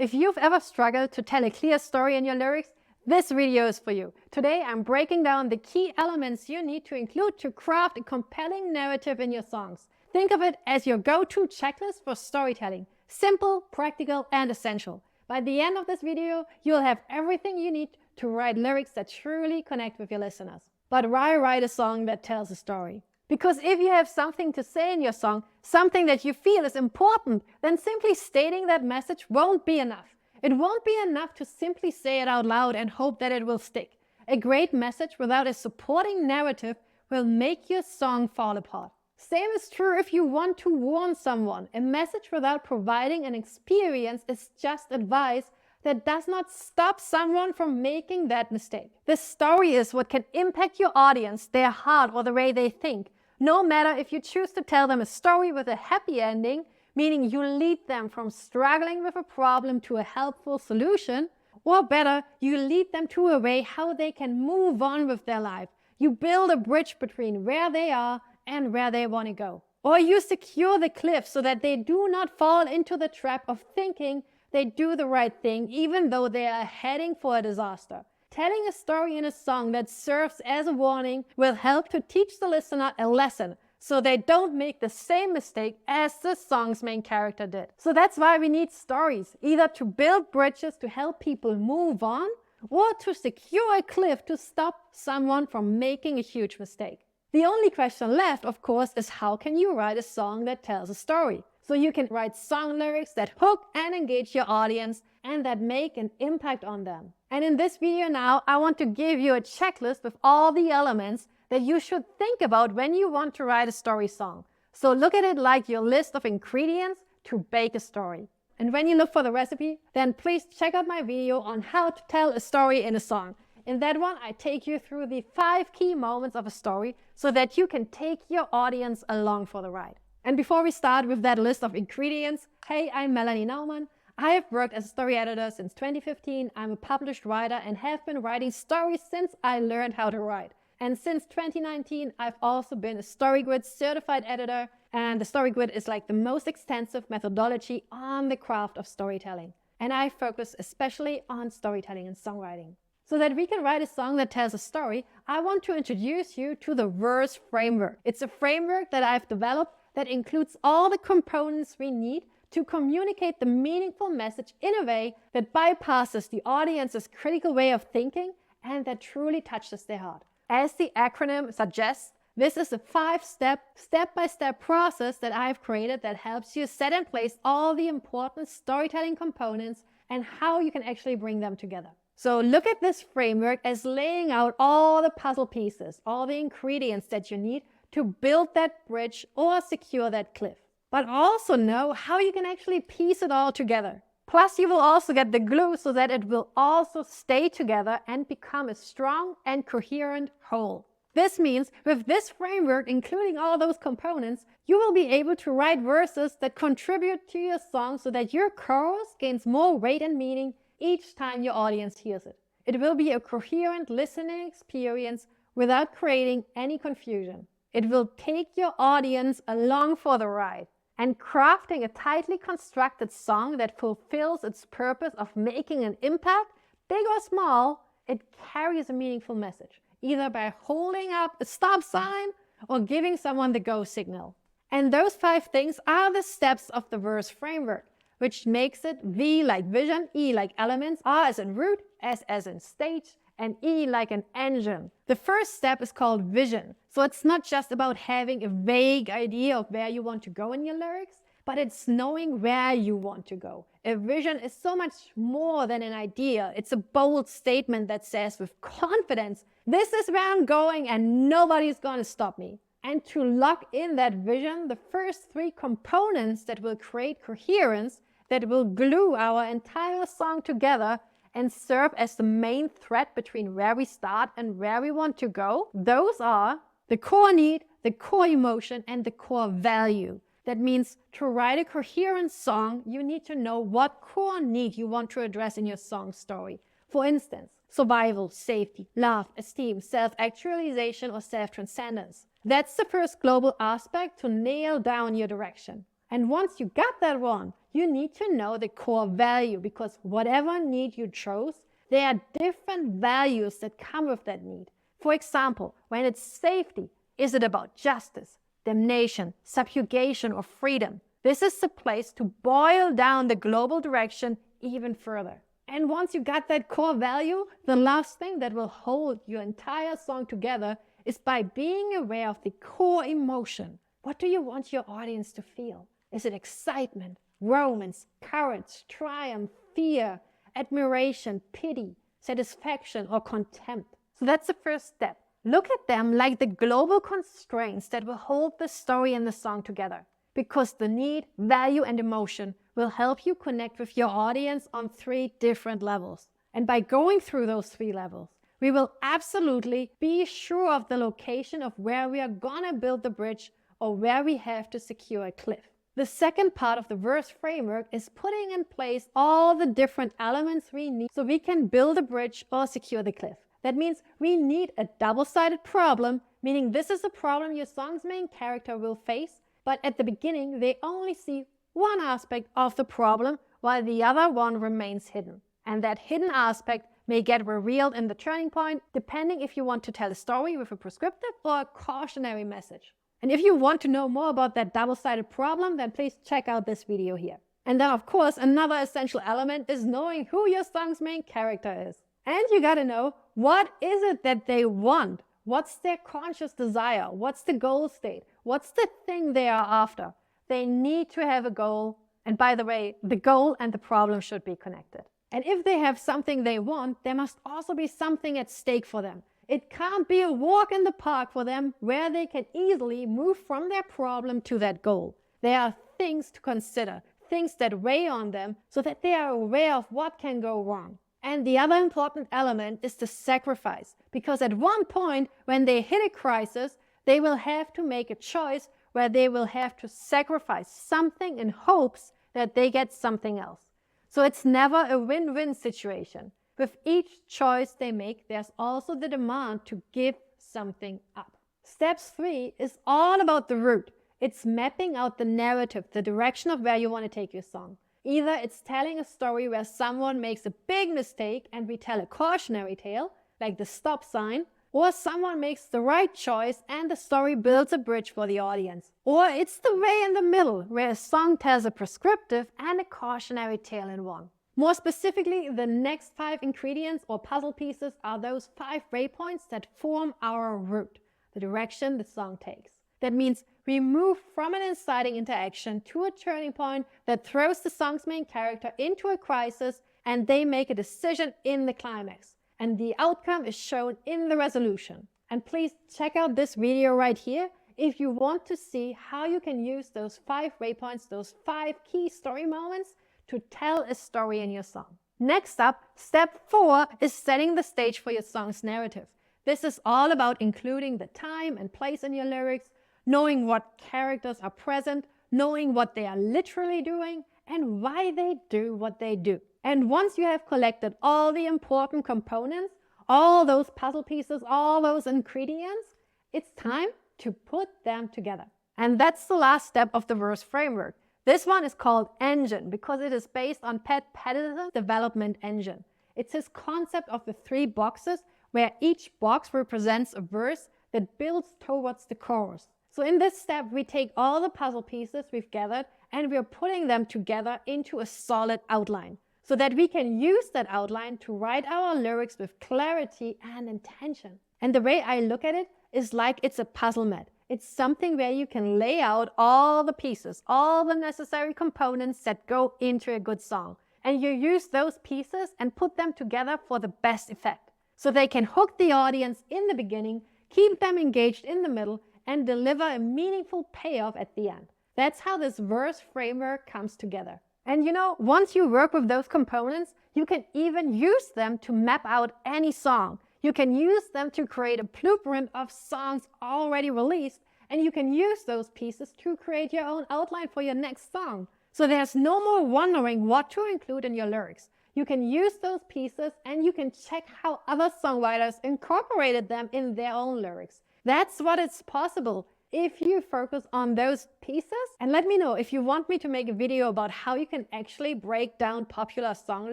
If you've ever struggled to tell a clear story in your lyrics, this video is for you. Today I'm breaking down the key elements you need to include to craft a compelling narrative in your songs. Think of it as your go-to checklist for storytelling. Simple, practical, and essential. By the end of this video, you'll have everything you need to write lyrics that truly connect with your listeners. But why write a song that tells a story? Because if you have something to say in your song, something that you feel is important, then simply stating that message won't be enough. It won't be enough to simply say it out loud and hope that it will stick. A great message without a supporting narrative will make your song fall apart. Same is true if you want to warn someone. A message without providing an experience is just advice that does not stop someone from making that mistake. The story is what can impact your audience, their heart, or the way they think. No matter if you choose to tell them a story with a happy ending, meaning you lead them from struggling with a problem to a helpful solution, or better, you lead them to a way how they can move on with their life. You build a bridge between where they are and where they want to go. Or you secure the cliff so that they do not fall into the trap of thinking they do the right thing even though they are heading for a disaster. Telling a story in a song that serves as a warning will help to teach the listener a lesson so they don't make the same mistake as the song's main character did. So that's why we need stories, either to build bridges to help people move on or to secure a cliff to stop someone from making a huge mistake. The only question left, of course, is how can you write a song that tells a story? So you can write song lyrics that hook and engage your audience and that make an impact on them. And in this video now, I want to give you a checklist with all the elements that you should think about when you want to write a story song. So look at it like your list of ingredients to bake a story. And when you look for the recipe, then please check out my video on how to tell a story in a song. In that one, I take you through the 5 key moments of a story so that you can take your audience along for the ride. And before we start with that list of ingredients, hey, I'm Melanie Naumann. I have worked as a story editor since 2015. I'm a published writer and have been writing stories since I learned how to write. And since 2019, I've also been a StoryGrid certified editor. And the StoryGrid is like the most extensive methodology on the craft of storytelling. And I focus especially on storytelling and songwriting. So that we can write a song that tells a story, I want to introduce you to the verse framework. It's a framework that I've developed that includes all the components we need to communicate the meaningful message in a way that bypasses the audience's critical way of thinking and that truly touches their heart. As the acronym suggests, this is a 5-step, step-by-step process that I've created that helps you set in place all the important storytelling components and how you can actually bring them together. So look at this framework as laying out all the puzzle pieces, all the ingredients that you need to build that bridge or secure that cliff. But also know how you can actually piece it all together. Plus, you will also get the glue so that it will also stay together and become a strong and coherent whole. This means with this framework, including all those components, you will be able to write verses that contribute to your song so that your chorus gains more weight and meaning each time your audience hears it. It will be a coherent listening experience without creating any confusion. It will take your audience along for the ride. And crafting a tightly constructed song that fulfills its purpose of making an impact, big or small, it carries a meaningful message, either by holding up a stop sign or giving someone the go signal. And those 5 things are the steps of the verse framework, which makes it V like vision, E like elements, R as in root, S as in stage, and E like an engine. The first step is called vision. So it's not just about having a vague idea of where you want to go in your lyrics, but it's knowing where you want to go. A vision is so much more than an idea. It's a bold statement that says with confidence, this is where I'm going and nobody's gonna stop me. And to lock in that vision, the first 3 components that will create coherence, that will glue our entire song together and serve as the main thread between where we start and where we want to go, those are the core need, the core emotion, and the core value. That means to write a coherent song, you need to know what core need you want to address in your song story. For instance, survival, safety, love, esteem, self-actualization, or self-transcendence. That's the first global aspect to nail down your direction. And once you got that one, you need to know the core value, because whatever need you chose, there are different values that come with that need. For example, when it's safety, is it about justice, damnation, subjugation, or freedom? This is the place to boil down the global direction even further. And once you got that core value, the last thing that will hold your entire song together is by being aware of the core emotion. What do you want your audience to feel? Is it excitement, romance, courage, triumph, fear, admiration, pity, satisfaction, or contempt? So that's the first step. Look at them like the global constraints that will hold the story and the song together, because the need, value, and emotion will help you connect with your audience on 3 different levels. And by going through those 3 levels, we will absolutely be sure of the location of where we are gonna build the bridge or where we have to secure a cliff. The second part of the verse framework is putting in place all the different elements we need so we can build a bridge or secure the cliff. That means we need a double-sided problem, meaning this is a problem your song's main character will face, but at the beginning they only see one aspect of the problem while the other one remains hidden. And that hidden aspect may get revealed in the turning point, depending if you want to tell a story with a prescriptive or a cautionary message. And if you want to know more about that double-sided problem, then please check out this video here. And then, of course, another essential element is knowing who your song's main character is. And you gotta know, what is it that they want? What's their conscious desire? What's the goal state? What's the thing they are after? They need to have a goal. And by the way, the goal and the problem should be connected. And if they have something they want, there must also be something at stake for them. It can't be a walk in the park for them where they can easily move from their problem to that goal. There are things to consider, things that weigh on them so that they are aware of what can go wrong. And the other important element is the sacrifice, because at one point when they hit a crisis, they will have to make a choice where they will have to sacrifice something in hopes that they get something else. So it's never a win-win situation. With each choice they make, there's also the demand to give something up. Step 3 is all about the route. It's mapping out the narrative, the direction of where you want to take your song. Either it's telling a story where someone makes a big mistake and we tell a cautionary tale, like the stop sign, or someone makes the right choice and the story builds a bridge for the audience. Or it's the way in the middle, where a song tells a prescriptive and a cautionary tale in one. More specifically, the next 5 ingredients or puzzle pieces are those 5 waypoints that form our route, the direction the song takes. That means we move from an inciting interaction to a turning point that throws the song's main character into a crisis, and they make a decision in the climax. And the outcome is shown in the resolution. And please check out this video right here if you want to see how you can use those 5 waypoints, those 5 key story moments to tell a story in your song. Next up, step 4 is setting the stage for your song's narrative. This is all about including the time and place in your lyrics, knowing what characters are present, knowing what they are literally doing, and why they do what they do. And once you have collected all the important components, all those puzzle pieces, all those ingredients, it's time to put them together. And that's the last step of the verse framework. This one is called Engine because it is based on Pat Patterson's development engine. It's his concept of the 3 boxes where each box represents a verse that builds towards the chorus. So in this step, we take all the puzzle pieces we've gathered and we're putting them together into a solid outline so that we can use that outline to write our lyrics with clarity and intention. And the way I look at it is like it's a puzzle mat. It's something where you can lay out all the pieces, all the necessary components that go into a good song. And you use those pieces and put them together for the best effect. So they can hook the audience in the beginning, keep them engaged in the middle, and deliver a meaningful payoff at the end. That's how this verse framework comes together. And you know, once you work with those components, you can even use them to map out any song. You can use them to create a blueprint of songs already released, and you can use those pieces to create your own outline for your next song. So there's no more wondering what to include in your lyrics. You can use those pieces and you can check how other songwriters incorporated them in their own lyrics. That's what is possible. if you focus on those pieces. And let me know if you want me to make a video about how you can actually break down popular song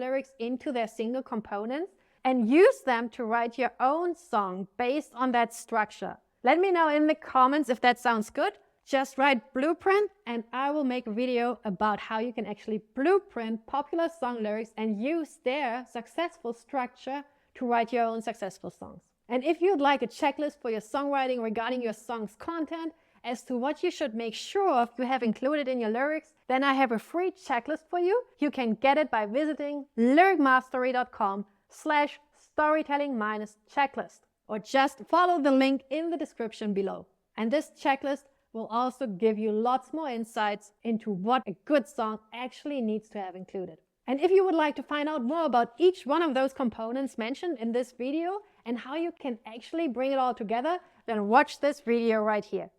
lyrics into their single components and use them to write your own song based on that structure. Let me know in the comments if that sounds good. Just write blueprint and I will make a video about how you can actually blueprint popular song lyrics and use their successful structure to write your own successful songs. And if you'd like a checklist for your songwriting regarding your song's content as to what you should make sure of you have included in your lyrics, then I have a free checklist for you. You can get it by visiting lyricmastery.com/storytelling-checklist, or just follow the link in the description below. And this checklist will also give you lots more insights into what a good song actually needs to have included. And if you would like to find out more about each one of those components mentioned in this video and how you can actually bring it all together, then watch this video right here.